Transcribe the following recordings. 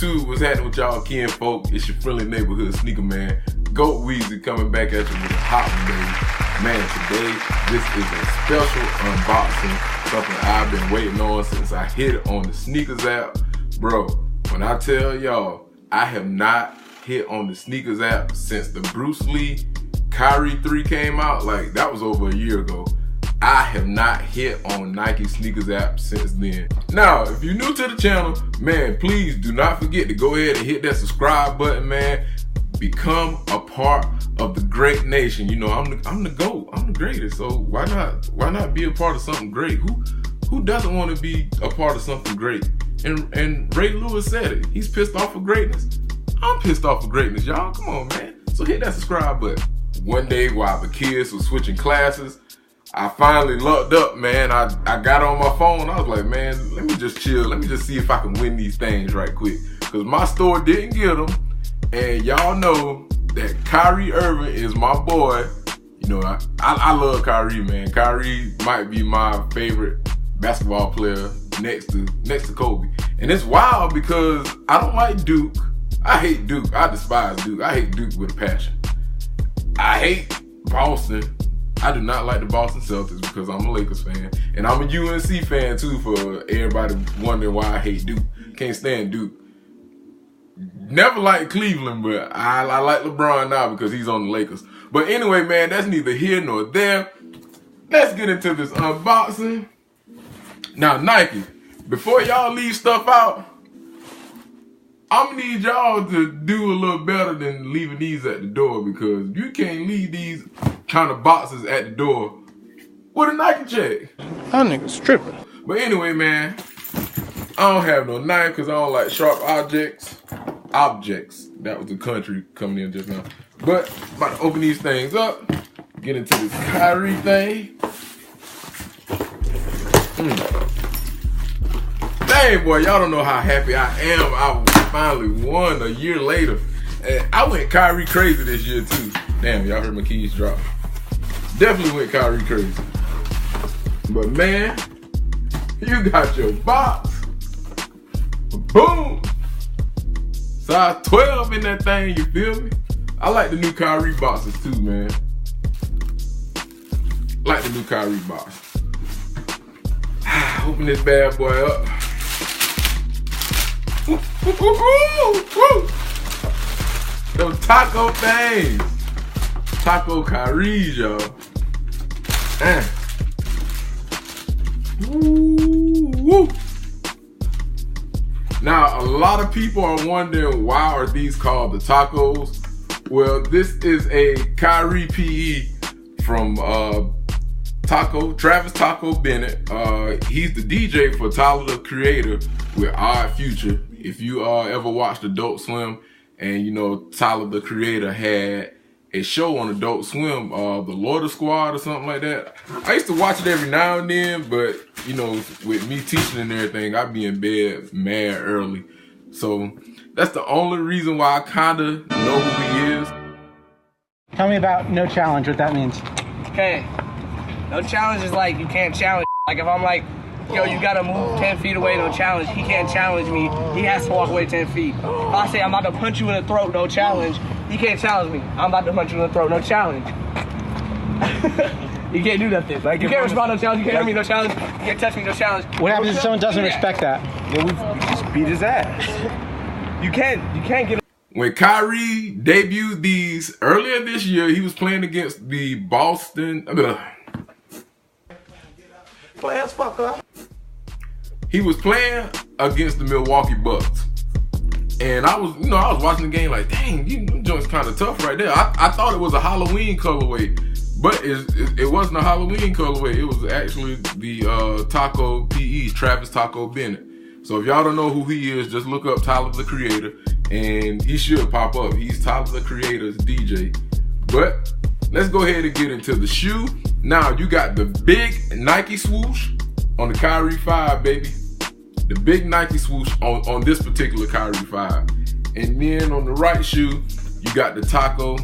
YouTube, what's happening with y'all kin folk? It's your friendly neighborhood sneaker man, Goat Weezy, coming back at you with a hot one, baby. Man, today, this is a special unboxing, something I've been waiting on since I hit it on the SNKRS app. Bro, when I tell y'all, I have not hit on the SNKRS app since the Bruce Lee Kyrie 3 came out. Like, that was over a year ago. I have not hit on Nike SNKRS app since then. Now, if you're new to the channel, man, please do not forget to go ahead and hit that subscribe button, man. Become a part of the great nation. You know, I'm the GOAT. I'm the greatest. So why not be a part of something great? Who doesn't want to be a part of something great? And Ray Lewis said it. He's pissed off for greatness. I'm pissed off for greatness, y'all. Come on, man. So hit that subscribe button. One day while the kids were switching classes, I finally lucked up, man. I got on my phone. I was like, man, let me just chill. Let me just see if I can win these things right quick. Because my store didn't get them. And y'all know that Kyrie Irving is my boy. You know, I love Kyrie, man. Kyrie might be my favorite basketball player next to Kobe. And it's wild because I don't like Duke. I hate Duke. I despise Duke. I hate Duke with a passion. I hate Boston. I do not like the Boston Celtics because I'm a Lakers fan. And I'm a UNC fan too, for everybody wondering why I hate Duke. Can't stand Duke. Never liked Cleveland, but I like LeBron now because he's on the Lakers. But anyway, man, that's neither here nor there. Let's get into this unboxing. Now, Nike, before y'all leave stuff out, I'm gonna need y'all to do a little better than leaving these at the door, because you can't leave these kind of boxes at the door with a Nike check. That nigga's tripping. But anyway, man, I don't have no knife because I don't like sharp objects. That was the country coming in just now. But I'm about to open these things up, get into this Kyrie thing. Dang, boy, y'all don't know how happy I am. I finally won a year later. And I went Kyrie crazy this year too. Damn, y'all heard my keys drop. Definitely went Kyrie crazy. But man, you got your box. Boom. Size 12 in that thing, you feel me? I like the new Kyrie boxes too, man. Like the new Kyrie box. Open this bad boy up. Woo, woo, woo, woo. Those taco things. Taco Kyries, y'all. Woo. Now, a lot of people are wondering, why are these called the tacos? Well, this is a Kyrie PE from Travis Taco Bennett. He's the DJ for Tyler the Creator with Odd Future. If you ever watched Adult Swim, and you know Tyler the Creator had a show on Adult Swim, the Lorder Squad or something like that. I used to watch it every now and then, but you know, with me teaching and everything, I'd be in bed mad early. So that's the only reason why I kinda know who he is. Tell me about no challenge, what that means. Okay, no challenge is like you can't challenge. Like if I'm like, yo, you gotta move 10 feet away, no challenge. He can't challenge me. He has to walk away 10 feet. If I say I'm about to punch you in the throat, no challenge. He can't challenge me. I'm about to punch you in the throat, no challenge. You can't do nothing. Like you can't respond, no challenge. You can't hit me, no challenge. You can't touch me, no challenge. What happens if someone doesn't respect that? Well, we just beat his ass. You can't get. When Kyrie debuted these earlier this year, he was playing against the Boston. He was playing against the Milwaukee Bucks. And I was watching the game like, dang, you joint's kind of tough right there. I thought it was a Halloween colorway, but it wasn't a Halloween colorway. It was actually the Taco PE, Travis Taco Bennett. So if y'all don't know who he is, just look up Tyler the Creator, and he should pop up. He's Tyler the Creator's DJ. But let's go ahead and get into the shoe. Now you got the big Nike swoosh on the Kyrie 5, baby. The big Nike swoosh on this particular Kyrie 5. And then on the right shoe, you got the Taco.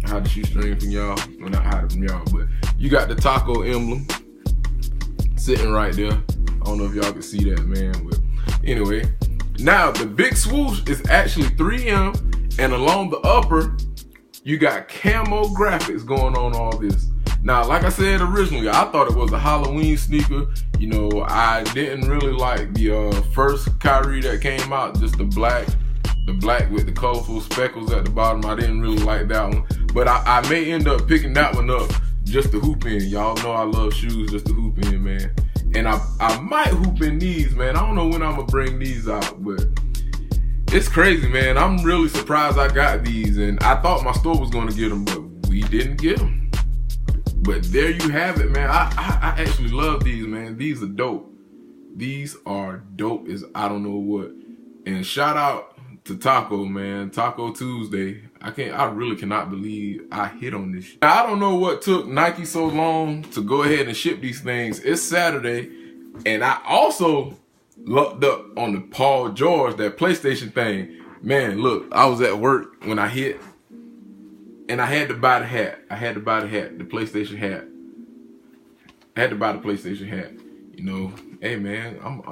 Hide the shoestring from y'all. Well, not hide it from y'all, but you got the Taco emblem sitting right there. I don't know if y'all can see that, man. But anyway, Now, the big swoosh is actually 3M, and along the upper, you got camo graphics going on all this. Now, like I said originally, I thought it was a Halloween sneaker. You know, I didn't really like the first Kyrie that came out, just the black with the colorful speckles at the bottom. I didn't really like that one. But I may end up picking that one up just to hoop in. Y'all know I love shoes just to hoop in, man. And I might hoop in these, man. I don't know when I'm gonna bring these out, but it's crazy, man. I'm really surprised I got these, and I thought my store was gonna get them, but we didn't get them. But there you have it, man. I actually love these, man. These are dope. These are dope as I don't know what. And shout out to Taco, man. Taco Tuesday. I really cannot believe I hit on this shit. Now, I don't know what took Nike so long to go ahead and ship these things. It's Saturday, and I also looked up on the Paul George, that PlayStation thing. Man, look, I was at work when I hit, and I had to buy the hat. The PlayStation hat. I had to buy the PlayStation hat. You know, hey man, I'm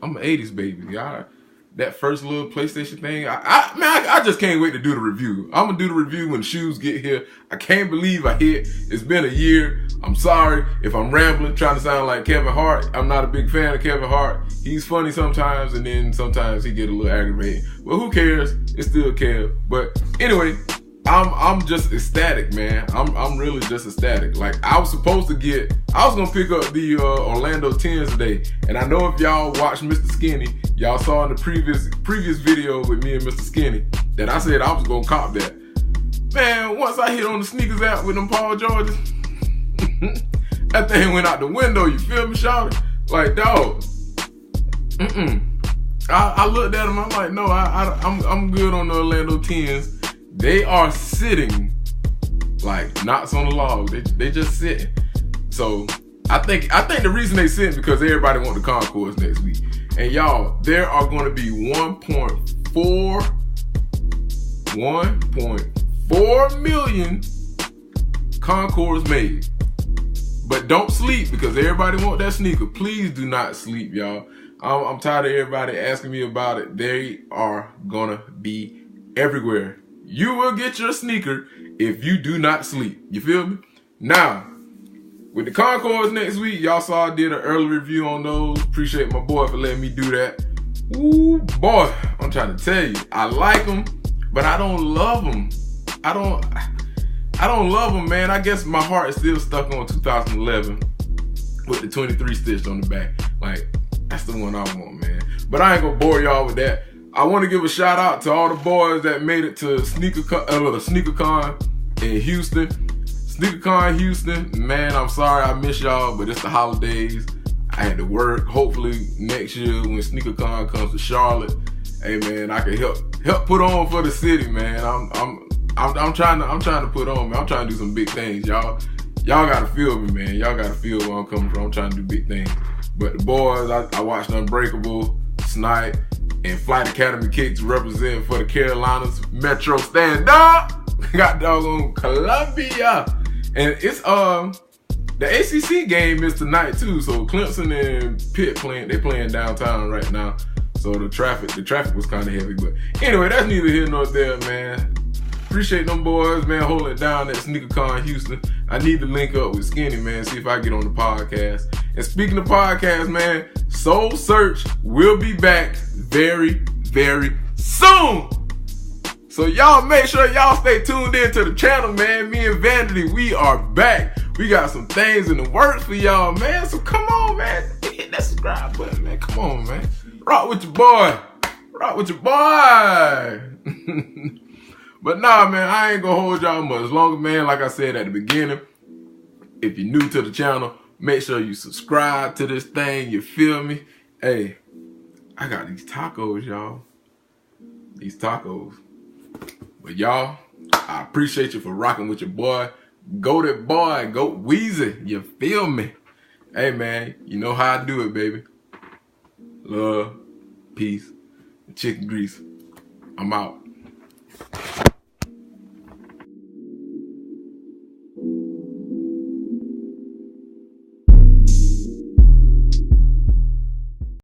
an 80s baby, y'all. That first little PlayStation thing, I just can't wait to do the review. I'm gonna do the review when the shoes get here. I can't believe I hit. It's been a year. I'm sorry if I'm rambling, trying to sound like Kevin Hart. I'm not a big fan of Kevin Hart. He's funny sometimes, and then sometimes he get a little aggravating. But who cares? It's still Kev. But anyway, I'm just ecstatic, man. I'm really just ecstatic. Like, I was gonna pick up the Orlando 10s today. And I know if y'all watched Mr. Skinny, y'all saw in the previous video with me and Mr. Skinny that I said I was gonna cop that. Man, once I hit on the sneakers app with them Paul Georges, that thing went out the window, you feel me, shawty? Like, dog. I looked at them, I'm like, no, I'm good on the Orlando 10s. They are sitting like knots on the log. They just sitting. So I think the reason they sitting because everybody want the Concourse next week. And y'all, there are going to be 1.4 million Concourse made. But don't sleep because everybody want that sneaker. Please do not sleep, y'all. I'm tired of everybody asking me about it. They are gonna be everywhere. You will get your sneaker if you do not sleep. You feel me? Now, with the Concourse next week, y'all saw I did an early review on those. Appreciate my boy for letting me do that. Ooh, boy, I'm trying to tell you, I like them, but I don't love them. I don't love them, man. I guess my heart is still stuck on 2011 with the 23 stitched on the back. Like, that's the one I want, man. But I ain't gonna bore y'all with that. I want to give a shout out to all the boys that made it to SneakerCon in Houston. SneakerCon Houston, man, I'm sorry I miss y'all, but it's the holidays. I had to work. Hopefully next year when SneakerCon comes to Charlotte, hey man, I can help put on for the city, man. I'm trying to put on, man. I'm trying to do some big things, y'all. Y'all gotta feel me, man. Y'all gotta feel where I'm coming from. I'm trying to do big things. But the boys, I watched Unbreakable, Snipe, and Flight Academy Kicks representing for the Carolinas Metro Stand Up. Got doggone Columbia. And it's the ACC game is tonight too. So Clemson and Pitt playing downtown right now. So the traffic was kind of heavy. But anyway, that's neither here nor there, man. Appreciate them boys, man, holding it down at SneakerCon Houston. I need to link up with Skinny, man, see if I get on the podcast. And speaking of podcasts, man, Soul Search will be back very, very soon. So y'all make sure y'all stay tuned in to the channel, man. Me and Vanity, we are back. We got some things in the works for y'all, man. So come on, man. Hit that subscribe button, man. Come on, man. Rock with your boy. Rock with your boy. But nah, man, I ain't gonna hold y'all much longer, man. Like I said at the beginning, if you're new to the channel, make sure you subscribe to this thing. You feel me? Hey, I got these tacos, y'all. These tacos. But y'all, I appreciate you for rocking with your boy. Go that boy, go Weezy. You feel me? Hey, man, you know how I do it, baby. Love, peace, and chicken grease. I'm out.